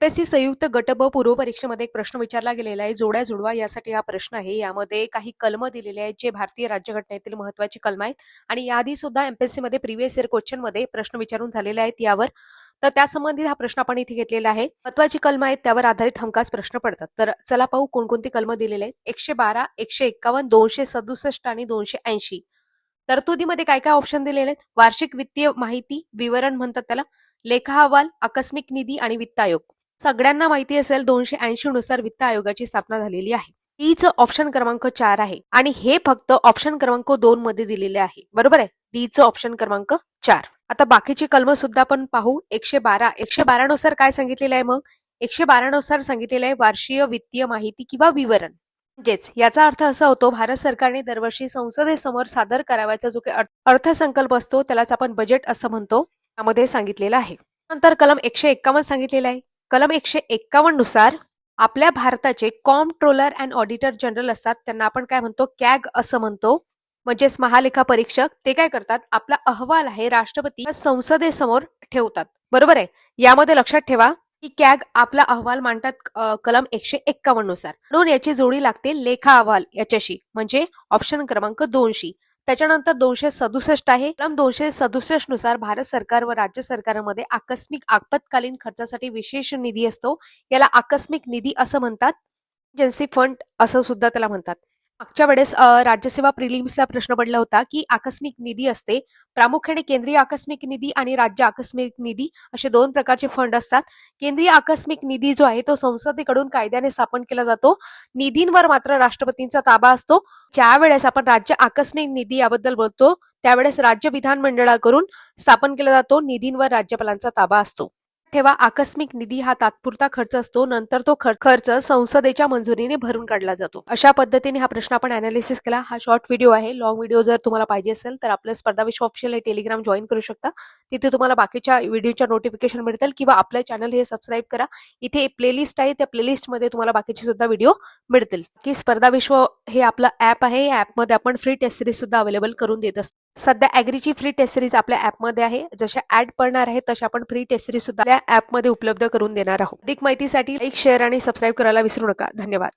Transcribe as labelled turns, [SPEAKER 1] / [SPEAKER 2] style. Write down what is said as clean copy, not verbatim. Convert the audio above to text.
[SPEAKER 1] MPSC संयुक्त गट ब पूर्व परीक्षेमध्ये एक प्रश्न विचारला गेलेला आहे. जोड्या जुळवा यासाठी हा प्रश्न आहे. यामध्ये काही कलम दिलेले आहेत जे भारतीय राज्यघटनेतील महत्वाची कलम आहेत आणि याआधी सुद्धा एमपीएससी मध्ये प्रिव्हियस इयर क्वेश्चन मध्ये प्रश्न विचारून झालेले आहेत यावर. तर त्यासंबंधित हा प्रश्न आपण इथे घेतलेला आहे. महत्वाची कलम आहेत त्यावर आधारित हमखास प्रश्न पडतात. तर चला पाहू कोणकोणती कलम दिलेले आहेत. 112, 151, 267 आणि 280. तरतुदीमध्ये काय काय ऑप्शन दिलेले आहेत. वार्षिक वित्तीय माहिती विवरण म्हणतात त्याला, लेखा अहवाल, आकस्मिक निधी आणि वित्त आयोग. सगळ्यांना माहिती असेल 280 नुसार वित्त आयोगाची स्थापना झालेली आहे. डीचं ऑप्शन क्रमांक 4 आहे आणि हे फक्त ऑप्शन क्रमांक 2 मध्ये दिलेले आहे. बरोबर आहे. डीचं ऑप्शन क्रमांक 4. आता बाकीची कलम सुद्धा आपण पाहू. 112 नुसार काय सांगितलेलं आहे मग. 112 नुसार सांगितलेलं आहे वार्षिक वित्तीय माहिती किंवा विवरण. म्हणजेच याचा अर्थ असा होतो भारत सरकारने दरवर्षी संसदेसमोर सादर करावयाचा जो काही अर्थसंकल्प असतो त्यालाच आपण बजेट असं म्हणतो. त्यामध्ये सांगितलेलं आहे. नंतर कलम 151 सांगितलेलं आहे. कलम 151 नुसार आपल्या भारताचे कॉम्प्ट्रोलर अँड ऑडिटर जनरल असतात त्यांना आपण काय म्हणतो कॅग असं म्हणतो. म्हणजेच महालेखा परीक्षक ते काय करतात आपला अहवाल आहे राष्ट्रपती संसदेसमोर ठेवतात. बरोबर आहे. यामध्ये लक्षात ठेवा की कॅग आपला अहवाल मांडतात कलम 151 नुसार. म्हणून याची जोडी लागते लेखा अहवाल याच्याशी म्हणजे ऑप्शन क्रमांक 2 त्याच्यानंतर 267 आहे. कलम 267 नुसार भारत सरकार व राज्य सरकारमध्ये आकस्मिक आपत्कालीन खर्चासाठी विशेष निधी असतो. याला आकस्मिक निधी असं म्हणतात. इमर्जन्सी फंड असं सुद्धा त्याला म्हणतात. मागच्या वेळेस राज्यसेवा प्रिलिम्सला प्रश्न पडला होता की आकस्मिक निधी असते. प्रामुख्याने केंद्रीय आकस्मिक निधी आणि राज्य आकस्मिक निधी असे 2 प्रकारचे फंड असतात. केंद्रीय आकस्मिक निधी जो आहे तो संसदेकडून कायद्याने स्थापन केला जातो. निधींवर मात्र राष्ट्रपतींचा ताबा असतो. ज्या वेळेस आपण राज्य आकस्मिक निधी याबद्दल बोलतो त्यावेळेस राज्य विधानमंडळाकडून स्थापन केला जातो. निधींवर राज्यपालांचा ताबा असतो. ठेवा आकस्मिक निधी हा तात्पुरता खर्च असतो. नंतर तो खर्च संसदेच्या मंजुरीने भरून काढला जातो. अशा पद्धतीने हा प्रश्न आपण अनालिसिस केला. हा शॉर्ट व्हिडिओ आहे. लॉंग व्हिडिओ जर तुम्हाला पाहिजे असेल तर आपलं स्पर्धा विश्व ऑफिशियल हे टेलिग्राम जॉईन करू शकता. तिथे तुम्हाला बाकीच्या व्हिडिओच्या नोटिफिकेशन मिळतील किंवा आपलं चॅनल हे सबस्क्राईब करा. इथे प्लेलिस्ट आहे त्या प्लेलिस्ट मध्ये तुम्हाला बाकीचे सुद्धा व्हिडिओ मिळतील. की स्पर्धा विश्व हे आपलं ऍप आहे. या ऍपमध्ये आपण फ्री टेस्ट सिरीज सुद्धा अवेलेबल करून देत असतो. सध्या ऍग्रीची फ्री टेस्ट सिरीज आपल्या ऍपमध्ये आहे. जशा ऍड पडणार आहे तशा आपण फ्री टेस्ट सिरीज सुद्धा ऍपमध्ये उपलब्ध करून देणार आहोत. अधिक माहितीसाठी लाईक शेअर आणि सबस्क्राईब करायला विसरू नका. धन्यवाद.